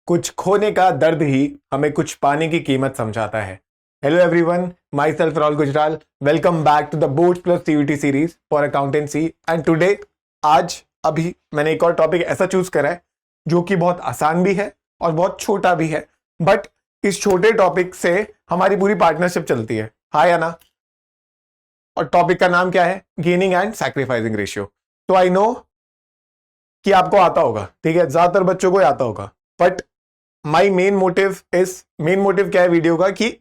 कुछ खोने का दर्द ही हमें कुछ पाने की कीमत समझाता है। Hello everyone, myself Rahul Gujral. Welcome back to the boards plus CUET series for accountancy. And today अभी मैंने एक और टॉपिक ऐसा चूज करा है जो कि बहुत आसान भी है और बहुत छोटा भी है, बट इस छोटे टॉपिक से हमारी पूरी पार्टनरशिप चलती है, हाँ या ना। और टॉपिक का नाम क्या है? Gaining and sacrificing ratio. तो आई नो कि आपको आता होगा, ठीक है, ज्यादातर बच्चों को आता होगा, बट माई मेन मोटिव क्या है वीडियो का कि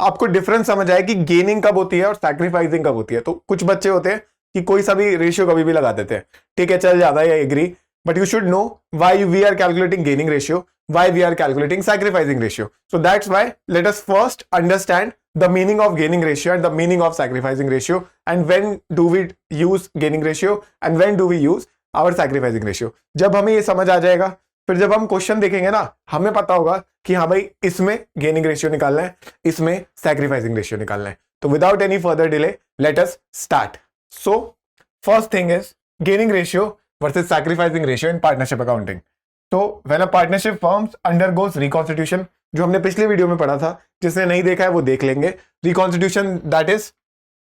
आपको डिफरेंस समझ आए कि गेनिंग कब होती है और सैक्रिफाइसिंग कब होती है। तो कुछ बच्चे होते हैं कि कोई सा भी रेशियो कभी भी लगा देते हैं, ठीक है, चल जाता है, I agree, but you should know why we are calculating gaining ratio, why we are calculating sacrificing ratio. So that's why let us first understand the meaning of gaining ratio and the meaning of sacrificing ratio, and when do we use gaining ratio and when do we use our sacrificing ratio। जब हमें ये समझ आ जाएगा, फिर जब हम question देखेंगे ना, हमें पता होगा कि हाँ भाई इसमें गेनिंग रेशियो निकालना है, इसमें सैक्रिफाइसिंग रेशियो निकालना है। तो without any further delay let us start. So first thing is gaining ratio versus sacrificing ratio in partnership accounting. तो when a partnership firms undergoes reconstitution, जो हमने पिछले वीडियो में पढ़ा था, जिसने नहीं देखा है वो देख लेंगे। Reconstitution that is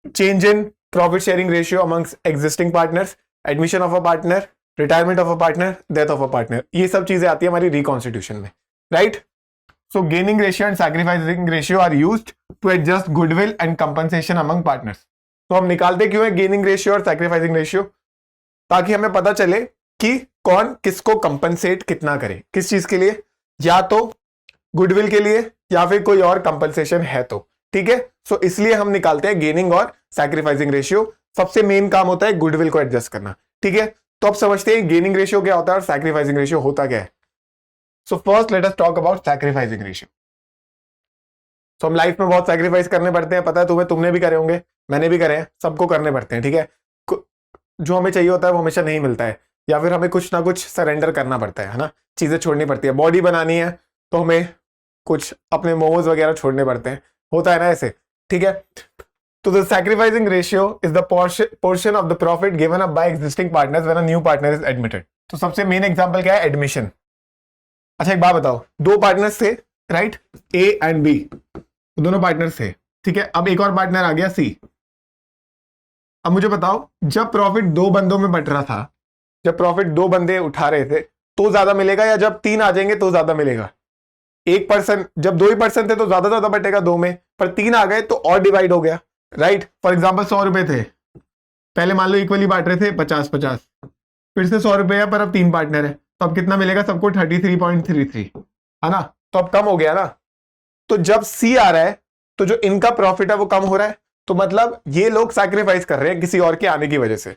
change in profit sharing ratio amongst existing partners, admission of a partner, retirement of a partner, death of a partner, ये सब चीजें आती है हमारी रिकॉन्स्टिट्यूशन में, right. So gaining ratio and sacrificing ratio are used to adjust goodwill and compensation among partners. तो हम निकालते क्यों है गेनिंग रेशियो और सैक्रिफाइसिंग रेशियो? ताकि हमें पता चले कि कौन किसको कंपनसेट कितना करे, किस चीज के लिए, या तो गुडविल के लिए या फिर कोई और कंपनसेशन है तो, ठीक है। सो इसलिए हम निकालते हैं गेनिंग और सैक्रिफाइसिंग रेशियो। सबसे मेन काम होता है गुडविल को एडजस्ट करना, ठीक है। तो अब समझते हैं गेनिंग रेशियो क्या होता है और सैक्रिफाइसिंग रेशियो होता क्या है। So first let us talk about sacrificing ratio. So हम लाइफ में बहुत सैक्रिफाइस करने पड़ते हैं, पता है तुम्हें, तुमने भी करे होंगे, मैंने भी करे हैं, सबको करने पड़ते हैं, ठीक है। जो हमें चाहिए होता है वो हमेशा नहीं मिलता है, या फिर हमें कुछ ना कुछ सरेंडर करना पड़ता है ना, चीजें छोड़नी पड़ती है। बॉडी बनानी है तो हमें कुछ अपने मोमोज वगैरह छोड़ने पड़ते हैं, होता है ना ऐसे, ठीक है। तो the sacrificing ratio is the portion of the profit given up by existing partners when a new partner is admitted. तो सबसे मेन एग्जांपल क्या है? एडमिशन। अच्छा एक बात बताओ, दो पार्टनर्स थे, राइट, ए एंड बी, दोनों पार्टनर्स थे, ठीक है। अब एक और पार्टनर आ गया सी। अब मुझे बताओ, जब प्रॉफिट दो बंदों में बट रहा था, जब प्रॉफिट दो बंदे उठा रहे थे तो ज्यादा मिलेगा, या जब तीन आ जाएंगे तो ज्यादा मिलेगा? एक पर्सन, जब दो ही पर्सन थे तो ज्यादा बटेगा दो में, पर तीन आ गए तो और डिवाइड हो गया, राइट। फॉर एग्जांपल 100 रुपए थे पहले, मान लो इक्वली बांट रहे थे 50-50, फिर से 100 रुपए है, पर अब तीन पार्टनर है, तो अब कितना मिलेगा सबको? 33.33, है ना। तो अब कम हो गया ना। तो जब सी आ रहा है तो जो इनका प्रॉफिट है वो कम हो रहा है, तो मतलब ये लोग सैक्रिफाइस कर रहे हैं किसी और के आने की वजह से।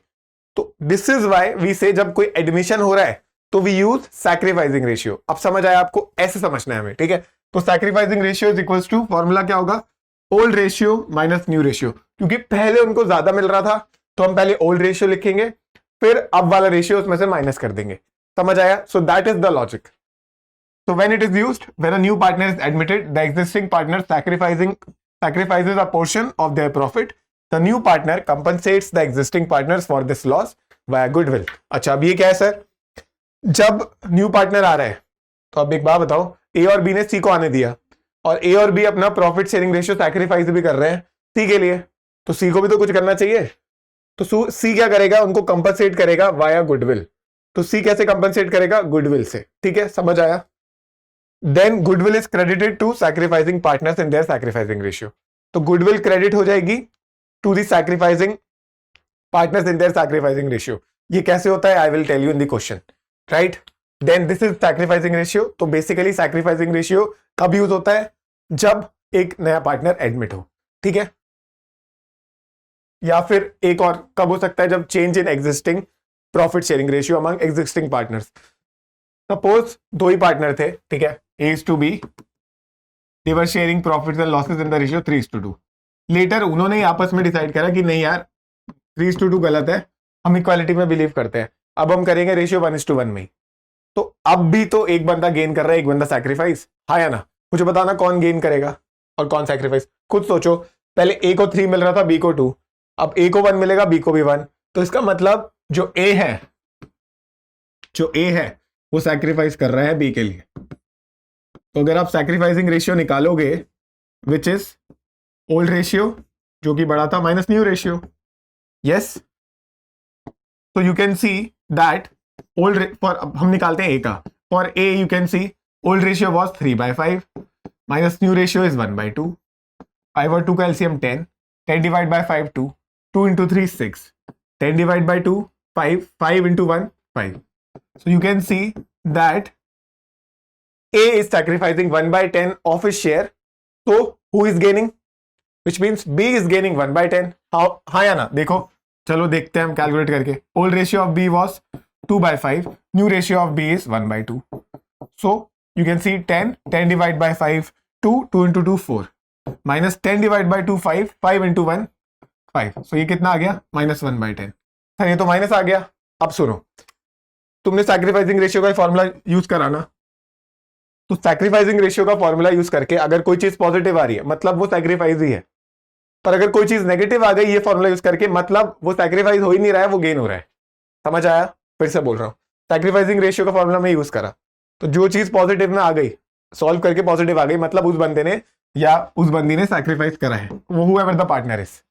तो दिस इज वाई वी से जब कोई एडमिशन हो रहा है तो वी यूज सैक्रिफाइसिंग रेशियो। अब समझ आया आपको? ऐसे समझना है हमें, ठीक है। तो sacrificing ratio is equals to, formula क्या होगा? Old ratio minus new ratio. क्योंकि पहले उनको ज्यादा मिल रहा था तो हम पहले ओल्ड रेशियो लिखेंगे, फिर अब वाला रेशियो उसमें से माइनस कर देंगे। समझ आया? So that is the logic. So when it is used, when a new partner is admitted, the existing partner sacrifices a portion of their profit. The new partner compensates the existing partners for this loss via goodwill. अच्छा अब ये क्या है sir? जब new partner आ रहा है तो अब एक बात बताओ, ए और बी ने सी को आने दिया, और ए और बी अपना प्रॉफिट शेयरिंग रेशियो सैक्रिफाइस भी कर रहे हैं सी के लिए, तो सी को भी तो कुछ करना चाहिए। तो सी क्या करेगा? उनको कंपनसेट करेगा वाया गुडविल। तो सी कैसे कंपनसेट करेगा? गुडविल से, ठीक है, समझ आया। Then goodwill is credited to sacrificing partners in their sacrificing ratio. तो goodwill credit हो जाएगी to the sacrificing partners in their sacrificing ratio. ये कैसे होता है? I will tell you in the question, right? Then this is sacrificing ratio. तो basically sacrificing ratio कब use होता है? जब एक नया पार्टनर एडमिट हो, ठीक है। या फिर एक और कब हो सकता है? जब change in existing profit sharing ratio among existing partners. Suppose दो ही पार्टनर थे, ठीक है, A is to B, they were sharing profits and losses in the ratio 3:2. Later उन्होंने आपस में डिसाइड करा कि नहीं यार 3:2 गलत है, हम इक्वालिटी में बिलीव करते हैं, अब हम करेंगे रेशियो 1:1 में। तो अब भी तो एक बंदा गेन कर रहा है, एक बंदा सैक्रिफाइस, हाँ या ना? मुझे बताना कौन गेन करेगा और कौन सैक्रिफाइस। खुद सोचो, पहले A को 3 मिल रहा था, B को 2, अब A को 1 मिलेगा, B को भी 1, तो इसका मतलब जो A है वो सैक्रिफाइस कर रहा है B के लिए। तो अगर आप सैक्रिफाइसिंग रेशियो निकालोगे विच इज ओल्ड रेशियो जो कि बड़ा था माइनस न्यू रेशियो, यस, तो you can see that old for, हम निकालते हैं ए का, for a you can see old ratio was 3/5 minus new ratio is 1/2, 5 और 2 का LCM 10, 10 divide by 5 2, 2 into 3 6, 10 divide by 2 5, 5 into 1 5. So you can see that A is sacrificing 1/10 of his share. So who is gaining? Which means B is gaining 1/10. How? हाँ या ना? देखो, चलो देखते हैं हम कैलकुलेट करके. Old ratio of B was 2/5. New ratio of B is 1/2. So you can see 10, 10 divided by 5 2, 2 into 2 4. Minus 10 divided by 2 5, 5 into 1 5. So ये कितना आ गया? -1/10. सर ये तो माइनस आ गया. अब सुनो, तुमने सैक्रिफाइसिंग रेशियो का फॉर्मूला यूज करा ना, तो सैक्रिफाइसिंग रेशियो का फॉर्मूला यूज करके अगर कोई चीज पॉजिटिव आ रही है मतलब वो सैक्रिफाइस ही है, पर अगर कोई चीज नेगेटिव आ गई ये फॉर्मूला यूज करके मतलब वो सैक्रिफाइस हो ही नहीं रहा है, वो गेन हो रहा है. समझ आया? फिर से बोल रहा हूं, सैक्रिफाइसिंग रेशियो का फॉर्मूला में यूज करा, तो जो चीज पॉजिटिव में आ गई, सॉल्व करके पॉजिटिव आ गई, मतलब उस बंदे ने या उस बंदी ने सैक्रिफाइस करा है, वो whoever the partner is.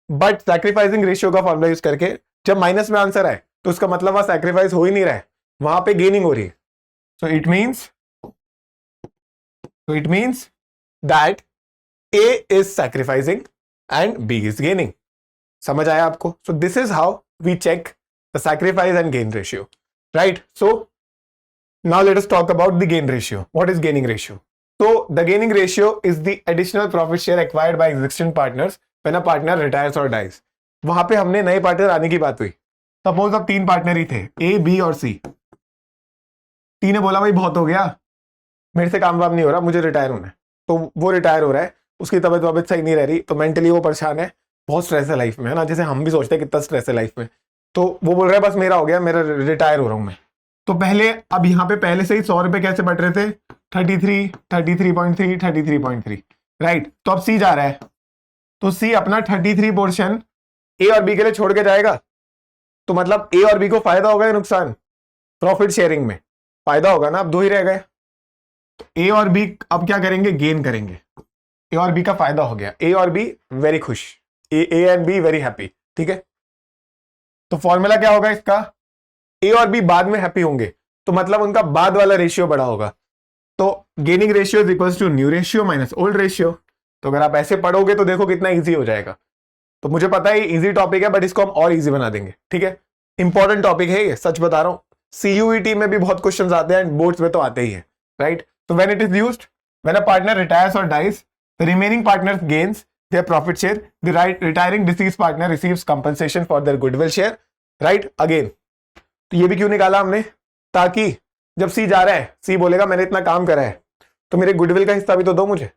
But sacrificing ratio का फॉर्मूला यूज करके जब माइनस में आंसर आए तो उसका मतलब वहां सैक्रिफाइस हो ही नहीं रहा है, वहां पे गेनिंग हो रही है. So it means that A is sacrificing and B is gaining. समझ आया आपको? So this is how we check the sacrifice and gain ratio, right? So now let us talk about the gain ratio. What is gaining ratio? So the gaining ratio is the additional profit share acquired by existing partners when a partner retires or dies. वहां पे हमने नए partner आने की बात हुई. Suppose अब 3 partner ही थे, ए बी और सी. टी ने बोला भाई बहुत हो गया, मेरे से काम वाम नहीं हो रहा, मुझे रिटायर होना है. तो वो रिटायर हो रहा है, उसकी तबीयत सही नहीं रह रही, तो मेंटली वो परेशान है, बहुत स्ट्रेस है लाइफ में, है ना? जैसे हम भी सोचते हैं कितना स्ट्रेस है लाइफ में. तो वो बोल रहा है बस मेरा हो गया, मेरा रिटायर हो रहा हूं मैं. तो पहले, अब यहाँ पे पहले से ही 100 रुपए कैसे बट रहे थे? 33, 33.3, 33.3, राइट? तो अब सी जा रहा है, तो सी अपना 33 पोर्शन ए और बी के लिए छोड़ के जाएगा, तो मतलब ए और बी को फायदा होगा या नुकसान? प्रॉफिट शेयरिंग में फायदा होगा ना, अब 2 ही रह गए. तो ए और बी अब क्या करेंगे? गेन करेंगे. ए और बी का फायदा हो गया, ए और बी वेरी खुश, A and be very happy. ठीक है, तो फॉर्मूला क्या होगा इसका? ए और बी बाद में हैप्पी होंगे, तो मतलब उनका बाद वाला रेशियो बड़ा होगा. तो gaining ratio is equals to new ratio minus old ratio. तो अगर आप ऐसे पढ़ोगे तो देखो कितना इजी हो जाएगा. तो मुझे पता है इजी टॉपिक है, बट इसको हम और इजी बना देंगे. ठीक है, इंपॉर्टेंट टॉपिक है ये, सच बता रहा हूं. सीयूईटी में भी बहुत क्वेश्चंस आते हैं, बोर्ड्स में तो आते ही है, राइट? तो when it is used, when a partner retires और dies, the remaining partner gains their profit share, the retiring deceased partner receives compensation for their goodwill share, right? Again, तो ये भी क्यों निकाला हमने? ताकि जब सी जा रहा है, सी बोलेगा मैंने इतना काम करा है, तो मेरे गुडविल का हिस्सा भी तो दो मुझे.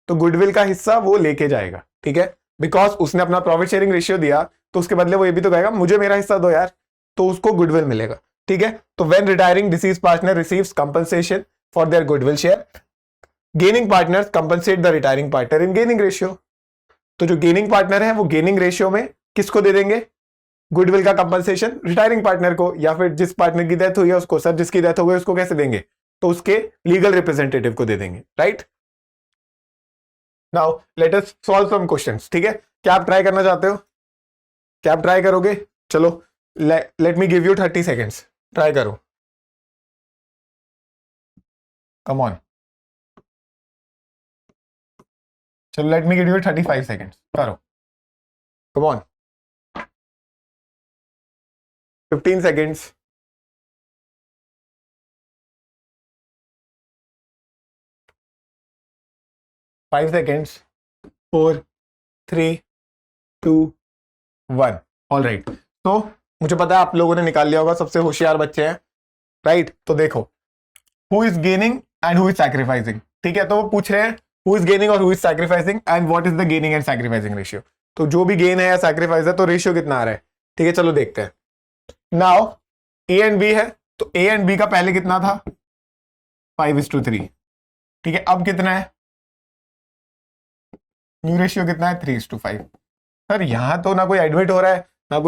तो गुडविल का हिस्सा वो लेके जाएगा, ठीक है? बिकॉज उसने अपना प्रॉफिट शेयरिंग रेशियो दिया, तो उसके बदले वो ये भी तो कहेगा मुझे मेरा हिस्सा दो यार, तो उसको गुडविल मिलेगा. ठीक है, तो when retiring deceased partner receives compensation for their goodwill share, gaining partners compensate the retiring partner in gaining ratio. तो जो गेनिंग पार्टनर है वो गेनिंग रेशियो में किसको दे देंगे? गुडविल का कंपनसेशन रिटायरिंग पार्टनर को, या फिर जिस पार्टनर की डेथ हुई है उसको. सर जिसकी डेथ हो गई उसको कैसे देंगे? तो उसके लीगल रिप्रेजेंटेटिव को दे देंगे, right? Now let us solve some questions. ठीक है, क्या आप ट्राई करना चाहते हो? क्या आप ट्राई करोगे? चलो, let me give you 30 seconds, try करो. कम ऑन, चलो let me give you 35 seconds, करो. Come on, 15 seconds. Five seconds. 4, 3, 2, 1. All right. तो मुझे पता है आप लोगों ने निकाल लिया होगा, सबसे होशियार बच्चे हैं, राइट? तो देखो, who is gaining and who is sacrificing. ठीक है, तो वो पूछ रहे हैं हु इज गेनिंग और who is sacrificing and what is the gaining and sacrificing ratio. तो जो भी गेन है या सैक्रिफाइस है, तो रेशियो कितना आ रहा है? ठीक है, चलो देखते हैं. नाउ ए एंड बी है, तो ए एंड बी का पहले कितना था? 5:3. ठीक है, अब कितना है? न्यू रेशियो कितना है? 3:5. सर यहां तो ना कोई एडमिट हो रहा है, ना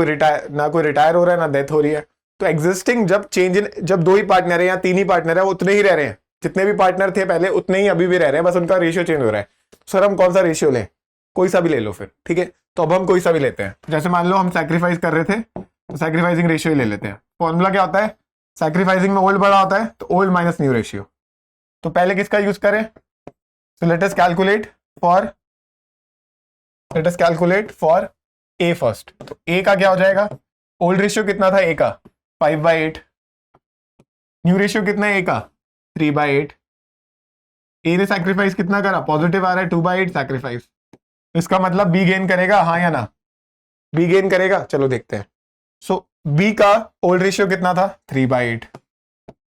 कोई रिटायर हो रहा है, ना डेथ हो रही है. तो एग्जिस्टिंग जब चेंज इन, जब 2 ही पार्टनर है या 3 ही पार्टनर है, वो उतने ही रह रहे हैं जितने भी पार्टनर थे पहले उतने ही अभी भी रह रहे हैं, बस उनका रेशियो चेंज हो रहा है। सर हम कौन सा रेशियो लें? कोई सा भी ले लो फिर, ठीक है। तो अब हम कोई सा भी लेते हैं। जैसे मान लो हम सैक्रिफाइस कर रहे थे तो सैक्रिफाइसिंग रेशियो ही ले लेते हैं। फॉर्मूला क्या होता है? सैक्रिफाइसिंग में ओल्ड बड़ा होता है तो ओल्ड माइनस न्यू रेशियो। तो पहले किसका यूज करें? So let us calculate for a first. तो ए का क्या हो जाएगा? ओल्ड रेशियो कितना था ए का? 5/8। न्यू रेशियो कितना है ए का? 3/8। ए ने सैक्रिफाइस कितना करा? पॉजिटिव आ रहा है, 2/8 सैक्रिफाइस। इसका मतलब बी गेन करेगा, हाँ या ना? बी गेन करेगा, चलो देखते हैं। सो बी का ओल्ड रेशियो कितना था? 3/8।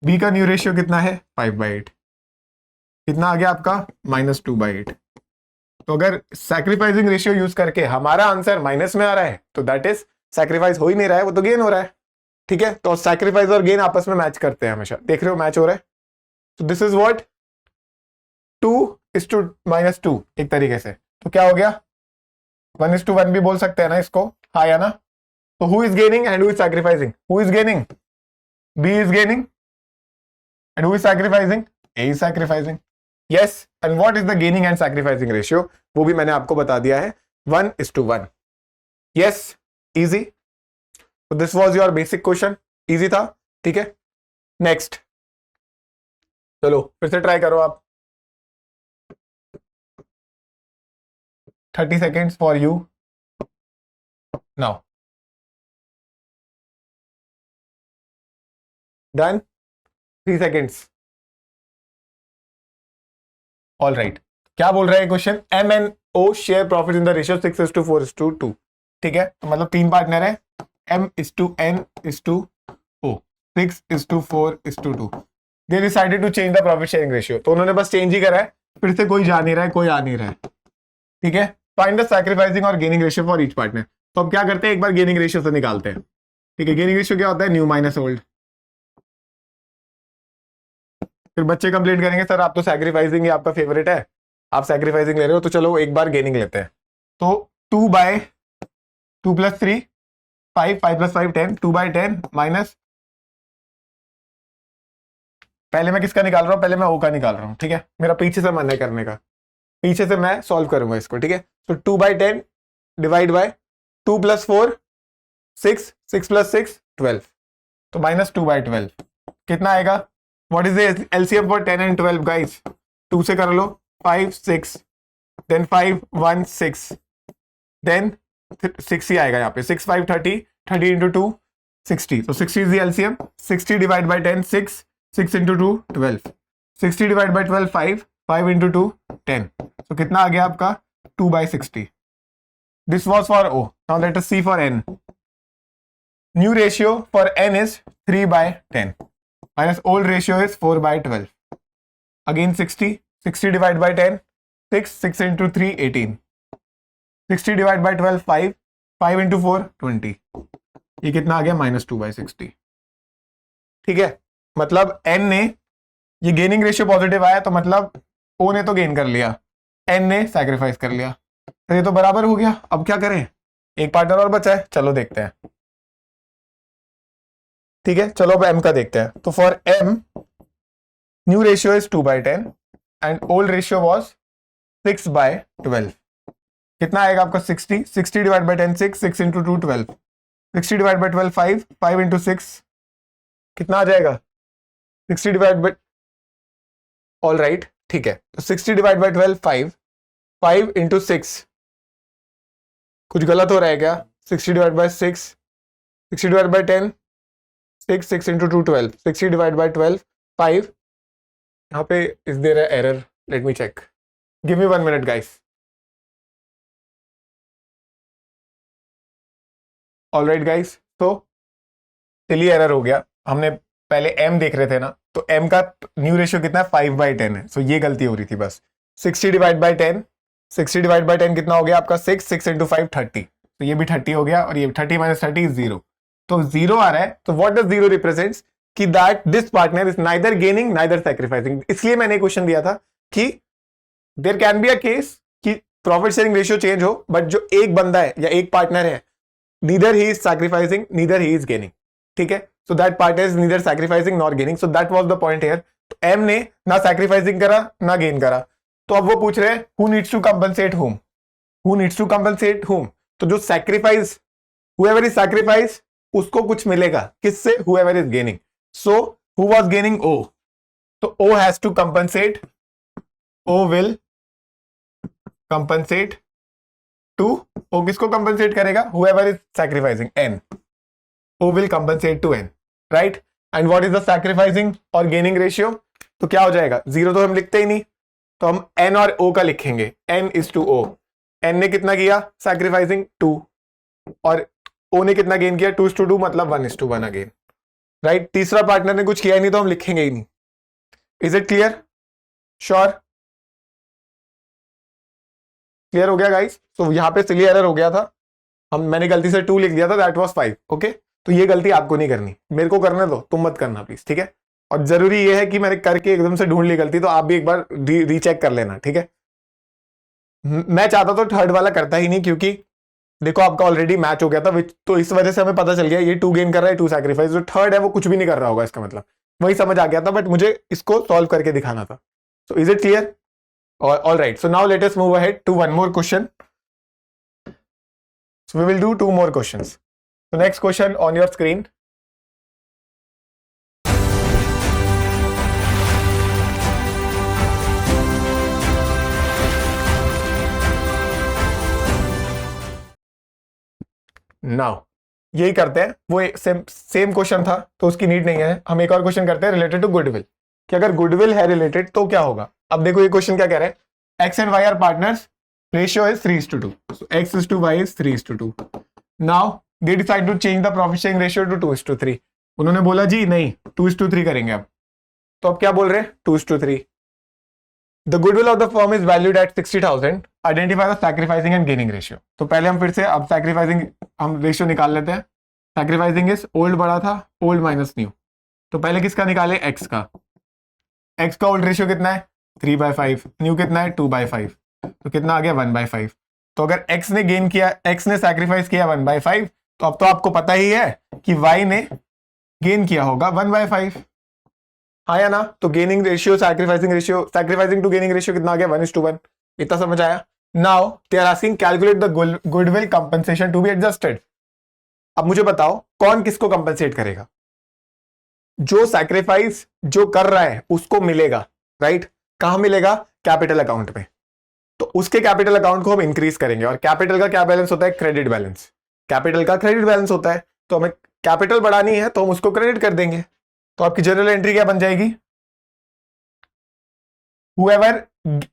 बी का न्यू रेशियो कितना है? 5/8। कितना आ गया आपका? -2/8। तो अगर सैक्रिफाइसिंग रेशियो यूज करके हमारा आंसर माइनस में आ रहा है तो दैट इज सैक्रिफाइस हो ही नहीं रहा है, वो तो गेन हो रहा है, ठीक है। तो सैक्रिफाइस और गेन आपस में मैच करते हैं हमेशा, देख रहे हो मैच हो रहा है। तो दिस इज व्हाट 2:-2 एक तरीके से। तो क्या हो गया? 1:1 भी बोल सकते हैं ना इसको, हाँ या ना? तो who is gaining and who is sacrificing? Who is gaining? B is gaining and who is sacrificing? A is sacrificing. Yes, and what is the gaining and sacrificing ratio? वो भी मैंने आपको बता दिया है, 1:1। Yes, easy. तो this was your basic question, easy था, ठीक है। नेक्स्ट, चलो फिर से ट्राई करो आप। 30 seconds for you now. Done? 3 seconds. All right. क्या बोल रहा है question? M and O share profits in the ratio 6:4:2. ठीक है, तो मतलब 3 पार्टनर है, M:N:O, 6:4:2. They decided to change the profit sharing ratio. तो उन्होंने बस चेंज ही करा है, फिर से कोई जा नहीं रहा है, कोई आ नहीं रहा है, ठीक है। फाइंड द सैक्रिफाइसिंग और gaining ratio for each partner. तो अब क्या करते हैं, एक बार गेनिंग रेशियो से निकालते हैं, ठीक है। गेनिंग रेशियो क्या होता है? New minus old. फिर बच्चे कंप्लेंट करेंगे सर आप तो सैक्रिफाइसिंग ही आपका फेवरेट है, आप सैक्रिफाइसिंग ले रहे हो, तो चलो एक बार गेनिंग लेते हैं। तो 2/2 + 3 5, 5 + 5 10, 2/10 माइनस, पहले मैं किसका निकाल रहा हूं? पहले मैं ओ का निकाल रहा हूं, ठीक है। मेरा पीछे से मन है करने का, पीछे से मैं सॉल्व करूंगा इसको, ठीक है। तो 2/10 डिवाइड बाय 2 + 4 6, 6 + 6 12, तो -2/12 कितना आएगा? What is the LCM for 10 and 12 guys? 2 से कर लो, 5 6, देन 5 1 6, देन 6 ही आएगा यहाँ पे, 6 5 30, 30 × 2 60, तो 60 is the LCM. 60 divide by 10 6, 6 × 2 12, 60 divide by 12 5, 5 × 2 10, तो कितना आ गया आपका? 2/60। This was for O. Now let us see for N. New ratio for N is 3/10 minus old ratio is 4/12. Again 60, 60 divided by 10, 6, 6 × 3 18, 60 divided by 12 5, 5 × 4 20, ये कितना आ गया? -2/60, ठीक है। मतलब N ने, ये गेनिंग रेशियो पॉजिटिव आया तो मतलब O ने तो गेन कर लिया, N ने सैक्रिफाइस कर लिया, तो ये तो बराबर हो गया। अब क्या करें? एक पार्टनर और बचा है, चलो देखते हैं, ठीक है। चलो अब M का देखते हैं। तो for M new ratio is 2/10 and old ratio was 6/12। कितना आएगा आपका? 60, 60 डिवाइड बाय 10 6, 6 × 2 12, 60 डिवाइड बाय 12 5, 5 × 6 कितना आ जाएगा? 60 डिवाइड बाय, ऑल राइट, ठीक है। तो 60 डिवाइड बाय 12 5, 5 × 6, कुछ गलत हो रहा है क्या? 60 divide by 6, 60 divide by 10 6, 6 × 2 12, 60 divide by 12 5, यहाँ पे is there a error? Let me check, give me 1 minute guys. All right guys, तो चलिए एरर हो गया, हमने पहले M देख रहे थे ना, तो M का न्यू रेशियो कितना है? 5/10 है, सो ये गलती हो रही थी बस। 60 डिवाइड बाय 10, 60 डिवाइड बाय 10 कितना हो गया आपका? 6, 6 × 5 30, तो ये भी 30 हो गया, और ये 30 - 30 0, तो 0 आ रहा है। तो व्हाट डज 0 रिप्रेजेंट्स? कि that this partner is neither gaining neither sacrificing. इसलिए मैंने क्वेश्चन दिया था कि there can be a case कि प्रॉफिट शेयरिंग रेशियो चेंज हो, बट जो एक बंदा है या एक पार्टनर है, neither he is sacrificing neither he is gaining, ठीक है। So that partner is neither sacrificing nor gaining, so that was the point here. तो एम ने ना सैक्रिफाइसिंग करा ना गेन करा, तो अब वो पूछ रहे हैं who needs to compensate whom, who needs to compensate whom. तो जो सैक्रिफाइस, हुएवर इज सैक्रिफाइस, उसको कुछ मिलेगा किससे, whoever is gaining. So who was gaining, O, तो O has to compensate, O will compensate to, O किसको compensate करेगा, whoever is sacrificing, N, O will compensate to N, right. And what is the sacrificing और gaining ratio, तो क्या हो जाएगा, zero तो हम लिखते ही नहीं, तो हम एन और ओ का लिखेंगे, N is to O. N ने कितना किया सैक्रिफाइसिंग, 2, और ओ ने कितना गेन किया, 2:2, मतलब 1:1 अगेन, राइट। तीसरा पार्टनर ने कुछ किया ही नहीं तो हम लिखेंगे ही नहीं। Is it clear, sure, clear हो गया गाइस। तो यहां पे सिली एरर हो गया था, मैंने गलती से 2 लिख दिया था, दैट वाज 5, ओके। तो ये गलती आपको नहीं करनी, मेरे को करने दो, तुम मत करना प्लीज, ठीक है। और जरूरी ये है कि मैंने करके एकदम से ढूंढ ली गलती, तो आप भी एक बार रीचेक कर लेना, ठीक है। मैं चाहता तो थर्ड वाला करता ही नहीं, क्योंकि देखो आपका ऑलरेडी मैच हो गया था, तो इस वजह से हमें पता चल गया ये 2 गेन कर रहा है, 2 सैक्रिफाइस, जो थर्ड है वो कुछ भी नहीं कर रहा होगा, इसका मतलब वही समझ आ गया था, बट मुझे इसको सॉल्व करके दिखाना था। So is it clear, all right. So now let us move ahead to one more question. So we will do 2 more questions. So next question on your screen. Now यही करते हैं, वो same question था तो उसकी need नहीं है, हम एक और क्वेश्चन करते हैं रिलेटेड टू गुडविल, कि अगर गुडविल है रिलेटेड तो क्या होगा। अब देखो ये क्वेश्चन क्या कह रहे हैं, X and Y are partners, ratio is 3:2, so x is to y is 3:2. Now they decide to change the profit sharing ratio to 2:3. उन्होंने बोला जी नहीं 2:3 करेंगे अब, तो अब क्या बोल रहे हैं 2:3. The goodwill of the firm is valued at 60,000. Identify the sacrificing and gaining ratio. तो पहले हम फिर से अब sacrificing हम रेशियो निकाल लेते हैं. Sacrificing is old बड़ा था, old minus new. तो पहले किसका निकाले, x का. x का ओल्ड रेशियो कितना है 3/5, न्यू कितना है 2/5, तो कितना आ गया 1/5. तो अगर x ने गेन किया, x ने सैक्रिफाइस किया 1/5, तो अब तो आपको पता ही है कि y ने गेन किया होगा 1/5, हाँ या ना। तो gaining ratio, sacrificing ratio, sacrificing to gaining ratio कितना आ गया 1:1. इतना समझ आया। Now they are asking calculate the goodwill compensation to be adjusted. अब मुझे बताओ कौन किसको कंपनसेट करेगा, जो सैक्रिफाइस जो कर रहा है उसको मिलेगा, राइट। कहां मिलेगा, कैपिटल अकाउंट में, तो उसके कैपिटल अकाउंट को हम इंक्रीज करेंगे, और कैपिटल का क्या बैलेंस होता है, क्रेडिट बैलेंस, कैपिटल का क्रेडिट बैलेंस होता है, तो हमें कैपिटल बढ़ानी है तो हम उसको क्रेडिट कर देंगे। तो आपकी जनरल एंट्री क्या बन जाएगी, हुएवर,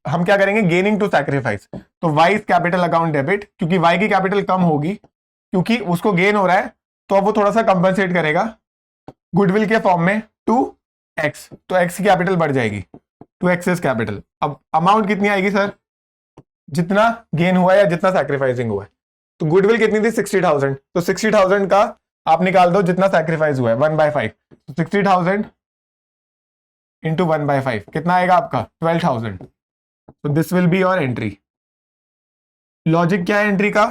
हम क्या करेंगे, गेनिंग टू सैक्रिफाइस, तो वाई कैपिटल अकाउंट डेबिट, क्योंकि वाई की कैपिटल कम होगी क्योंकि उसको गेन हो रहा है, तो अब वो थोड़ा सा कंपनसेट करेगा गुडविल के फॉर्म में 2x, तो x की कैपिटल बढ़ जाएगी, 2x इज कैपिटल। अब अमाउंट कितनी आएगी सर, जितना गेन हुआ है या जितना सैक्रिफाइसिंग हुआ है। तो गुडविल कितनी थी 60,000, तो 60,000 का आप निकाल दो जितना सैक्रिफाइस हुआ है 1/5, तो 60,000 इंटू 1/5 कितना आएगा आपका 12,000. तो this will be your entry. Logic क्या है एंट्री का,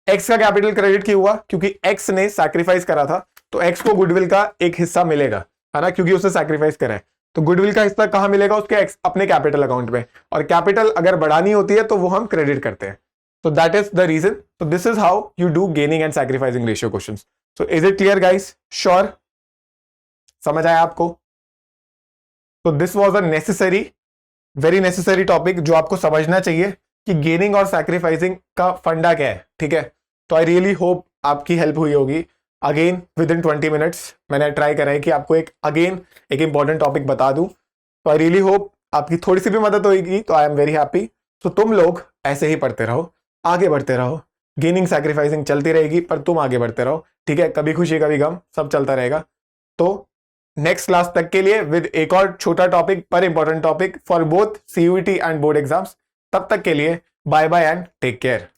एक्स का कैपिटल क्रेडिट क्यों हुआ, क्योंकि एक्स ने सैक्रिफाइस करा था, तो एक्स को गुडविल का एक हिस्सा मिलेगा, है ना, क्योंकि उसने सैक्रिफाइस करा है। तो गुडविल का हिस्सा कहां मिलेगा, उसके अपने कैपिटल अकाउंट में, और कैपिटल अगर बढ़ानी होती है तो वो हम क्रेडिट करते हैं। So that is the reason. So this is how you do gaining and sacrificing ratio questions. So is it clear guys? Sure? समझ आया आपको? So this was a necessary, very necessary topic जो आपको समझना चाहिए कि गेनिंग और sacrificing का फंडा क्या है, ठीक है। तो आई रियली होप आपकी हेल्प हुई होगी। अगेन विद इन 20 मिनट्स मैंने ट्राई करा है कि आपको एक इंपॉर्टेंट टॉपिक बता दूं। तो आई रियली होप आपकी थोड़ी सी भी मदद होगी, तो आई एम वेरी हैप्पी। तो तुम लोग ऐसे ही पढ़ते रहो, आगे बढ़ते रहो, गेनिंग सैक्रिफाइसिंग चलती रहेगी, पर तुम आगे बढ़ते रहो, ठीक है। कभी खुशी कभी गम सब चलता रहेगा। तो नेक्स्ट क्लास तक के लिए विद एक और छोटा टॉपिक पर important topic for both CUET and board exams. तब तक के लिए bye bye and take care.